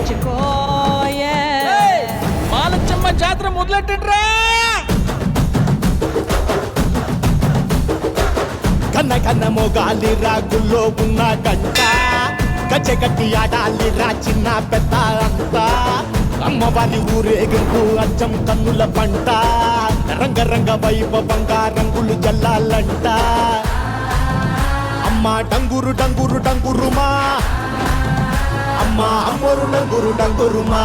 తెచ్చుకోయే. మాలచ్చమ్మ జాతర మొదలెట్టండ్రా. కన్న కన్న మొగాలి రాగుల్లో ఉన్న గంట గచ్చగట్టి ఆడాలి రా చిన్న పెద్ద అంతా అమ్మవారి ఊరేగింపు అచ్చం కన్నుల పంట రంగరంగ వైభవంగా రంగులు జల్లాలంట అమ్మ డంగురు డంగురు డంగురుమా అమ్మ అమ్మోరు డంగురు డంగురుమా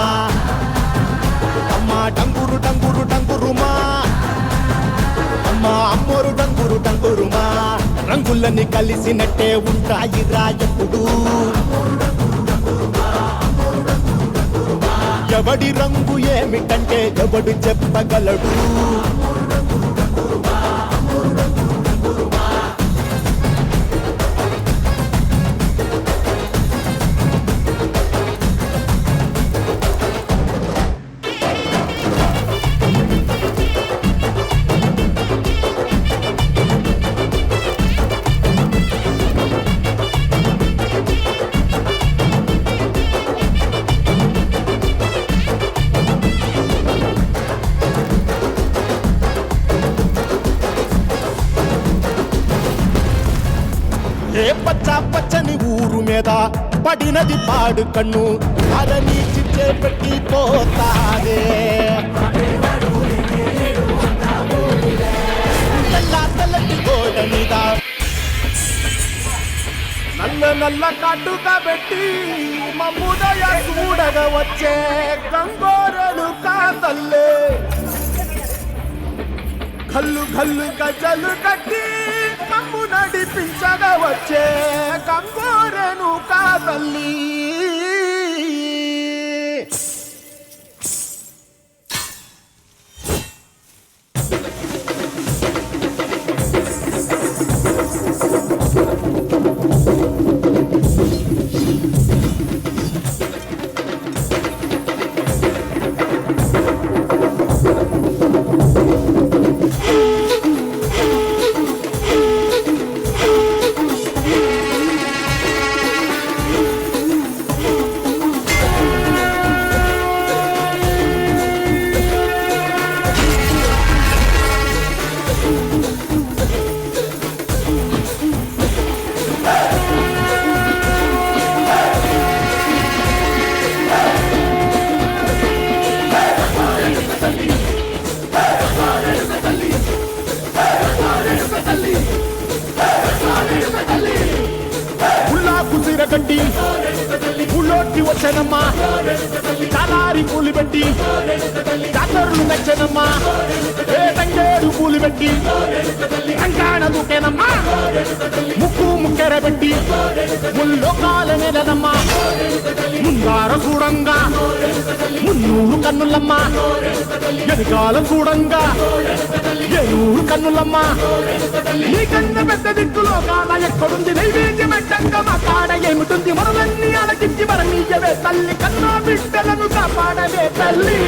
అమ్మ డంగురు డంగురు డంగురుమా అమ్మ అమ్మోరు డంగురు డంగురుమా రంగులని కలిసినట్టే ఉంటాయి రా ఎప్పుడు ఎవడి రంగు ఏమిటంటే ఎవడు చెప్పగలడు ఏ పచ్చ పచ్చని ఊరు మీద పడినది పాడు కన్ను అరని చిచ్చే పెట్టి పోతాదే తెల్లటి గోడ మీద నల్ల నల్ల కాటుగా పెట్టి మమ్ముదయ చూడగా వచ్చే గంగోరలు కాతల్లే కల్లు కల్లు గజలు కట్టి మమ్ము నడిపించగా వచ్చే కంగోరెను కాదల్లి గడ్డి పుల్లోటి వచ్చనమ్మా కాలారి పూలు పెట్టి కాతరులు నచ్చనమ్మా ఏ తంగేడు పూలు పెట్టి అంకాణ దూకేనమ్మా ముక్కు ముక్కెర పెట్టి ముల్లోకాల నెలనమ్మా ముందార చూడంగా మున్నూరు కన్నులమ్మా ఎదుగాల చూడంగా ఏనూరు కన్నులమ్మా నీ కన్న పెద్ద దిక్కులో కాల ఎక్కడుంది నైవేద్యం ఎట్టంగా మా కాడ ఏమిటుంది మనలన్నీ ఆలకించి మరణీయవే తల్లి కన్నా బిడ్డలను కాపాడవే తల్లి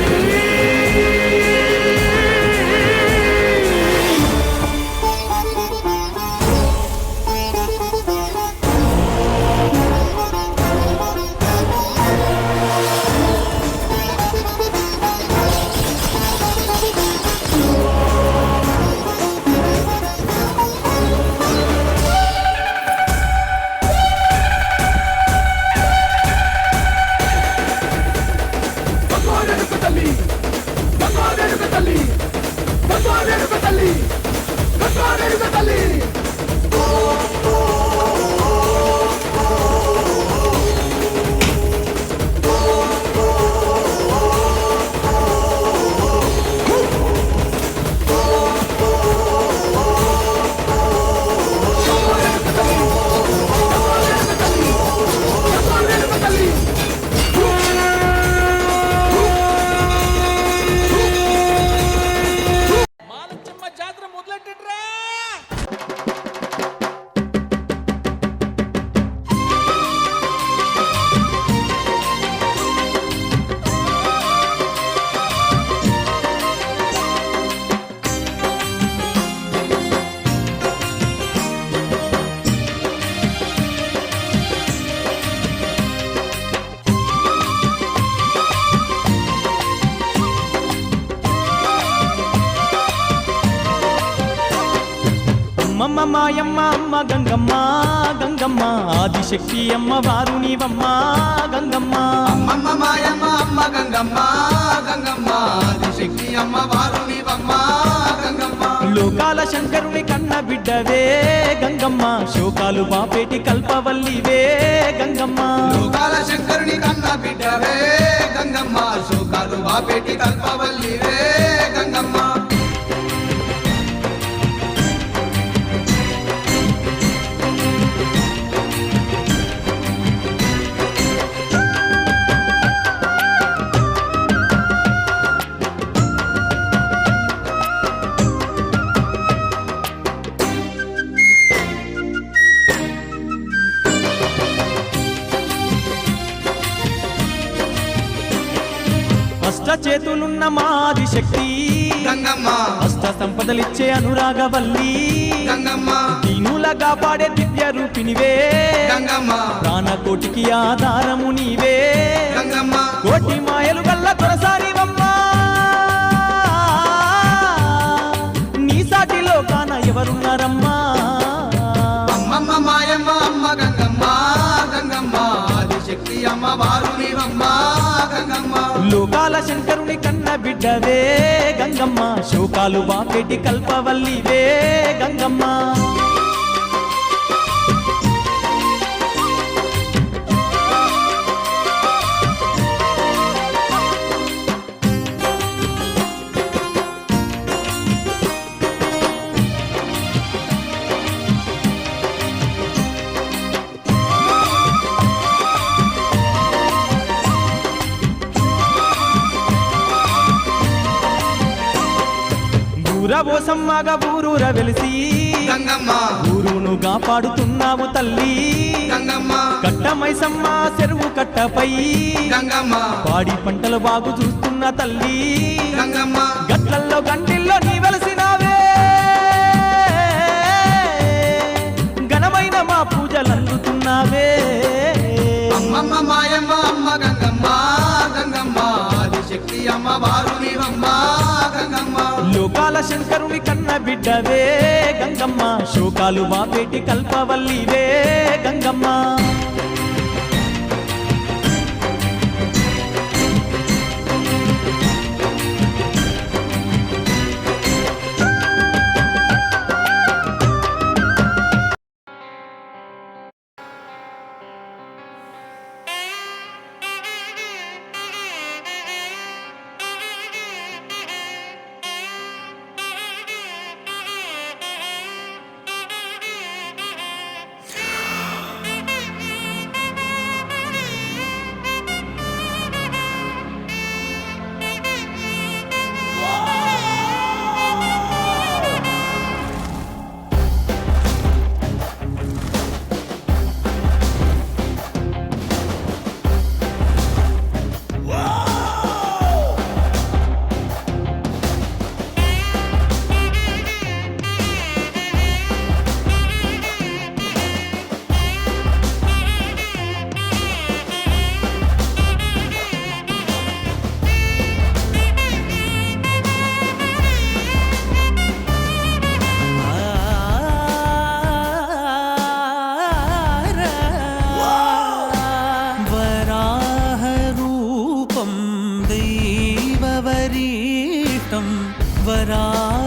అమ్మమ్మ మాయమ్మ అమ్మ గంగమ్మ గంగమ్మ ఆదిశక్తి అమ్మ వారు నీవమ్మ గంగమ్మ అమ్మమ్మ మాయమ్మ అమ్మ గంగమ్మ గంగమ్మ ఆదిశక్తి అమ్మ వారు నీవమ్మ గంగమ్మ లోకాల శంకరుని కన్న బిడ్డవే గంగమ్మ శోకాలు బాపేటి కల్పవల్లివే గంగమ్మ లోకాల శంకరుని కన్న బిడ్డవే గంగమ్మ శోకాలు బాపేటి కల్పవల్లివే గంగమ్మ అష్ట చేతులున్న మాది శక్తి గంగమ్మ అష్ట సంపదలిచ్చే అనురాగవల్లి గంగమ్మ దీనులగా పాడే దివ్య రూపినివే గంగమ్మ ప్రాణకోటికి ఆధారము నీవే గంగమ్మ కోటి మాయలు గల్ల దొరసానివమ్మా నీ సాటిలో కాన ఎవరున్నారమ్మా అమ్మమ్మ మాయమ్మ అమ్మ గంగమ్మ గంగమ్మ ఆదిశక్తి అమ్మ వారు నీవమ్మ గంగమ్మ లోకాల శంకరుని కన్న బిడ్డవే గంగమ్మ శోకాలు బాపేటి కల్పవల్లివే గంగమ్మ ఊరబోసమ్మగా ఊరూర వెలిసి గంగమ్మ ఊరును కాపాడుతున్నావు తల్లి గంగమ్మ కట్టమైసమ్మ చెరువు కట్టపై గంగమ్మ పాడి పంటలు బాగు చూస్తున్న తల్లి గంగమ్మ గట్లల్లో గంటిల్లో నీ వెలసినావే ఘనమైన మా పూజలు అందుతున్నావే అమ్మమ్మ మాయమ్మ అమ్మ గంగమ్మ గంగమ్మ ఆదిశక్తి అమ్మ వారు నీవమ్మ గంగమ్మ లోకాల శంకరుని కన్న బిడ్డవే గంగమ్మ శోకాలు బాపేటి కల్పవల్లివే గంగమ్మ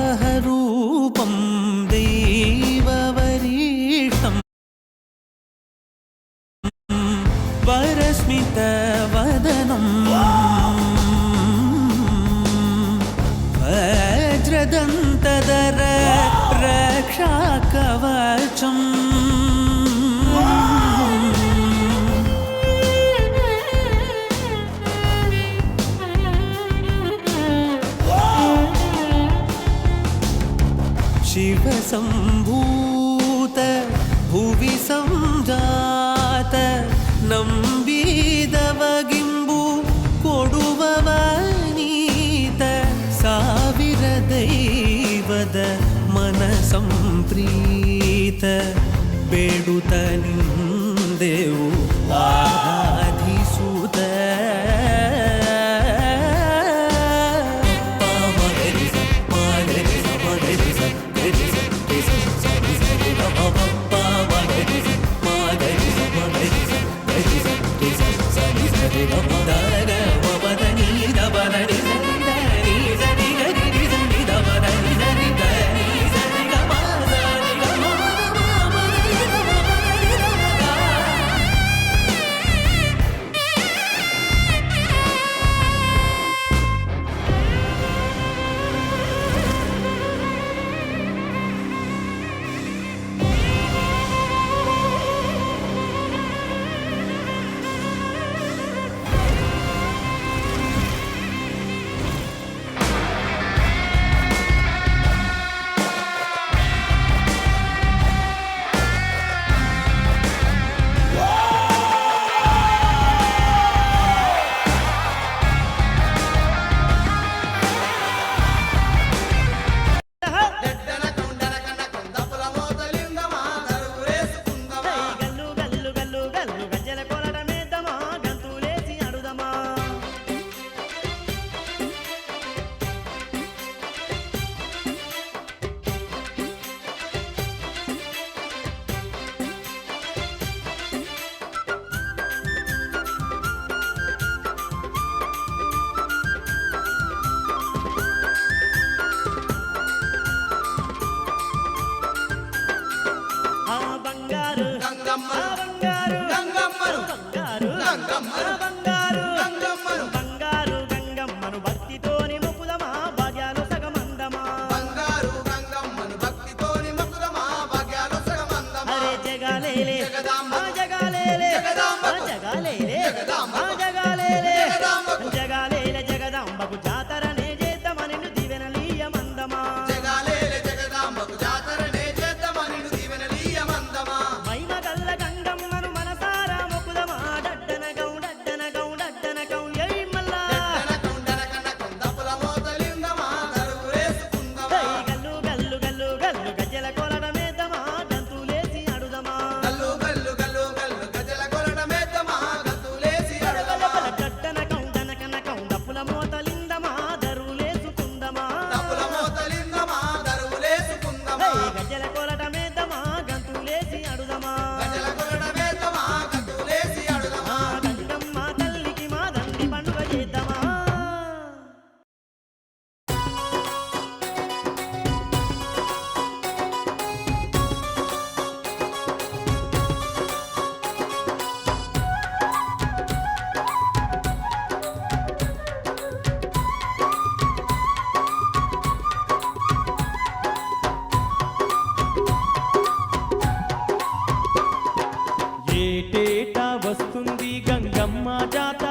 వరాహరూపం దైవవరీష్టం వరస్మితవదనం వజ్రదంతధర రక్షాకవచం शिव संभूत भुवि संजात नंबीदवगिंबु कोडुववनीत ಸಾವಿರ ದೈವದ मन संप्रीत ಬೇಡುತ್ತ ನಿಂದೆವು ಆರಾಧಿಸುತ್ತ గల్లు గల్లు గల్లు గల్లు గజ్జల కొలడమేద్దామా గంతులేసి అడుదమా ఆ బంగారు గంగమ్మ ఆ బంగారు గంగమ్మను బంగారు గంగమ్మను ఆ బంగారు గంగమ్మను బంగారు గంగమ్మను భక్తితోని మొక్కుదమా భాగ్యాలు సగమందమా బంగారు గంగమ్మను భక్తితోని మొక్కుదమా భాగ్యాలు సగమందమా అరే జగాలేలే జగదాంబ ఆ జగాలేలే జగదాంబ ఆ జగాలేలే జగదాంబ ఆ జగాలేలే జగదాంబకు జగాలేలే జగదాంబకు జాతరనే చేద్దామని దీవెనలీయమందమా జగాలేలే జగదాంబకు జాతరనే చేద్దామని దీవెనలీయమందమా మహిమ గల్ల గంగమ్మను మనసారా మొక్కుదమా డడ్డన గౌ డడ్డన గౌ డడ్డన గౌ ఎయ్ మల్లా డనకం దప్పుల మోతలిందమా దరువులేసుకుందమా గల్లు గల్లు గల్లు గల్లు గజ్జల కొలడమేద్దామా గంతులేసి అడుదమా గల్లు గల్లు గల్లు గల్లు గజల కొలడమేద్దామా గంతులేసి అడుదమా డడ్డన గౌ డనకన గౌ దప్పుల మోతలిందమా దరువులేసుకుందమా దప్పుల మోతలిందమా దరువులేసుకుందమా గజ్జల కొలడమేద్దామా గంతులేసి అడుదమా గజల కొలడమేద్దామా గంతులేసి అడుదమా గంగమ్మ తల్లికి మా దండి పండుగ చేద్దామా ఏటేటా వస్తుంది గంగమ్మ జాతర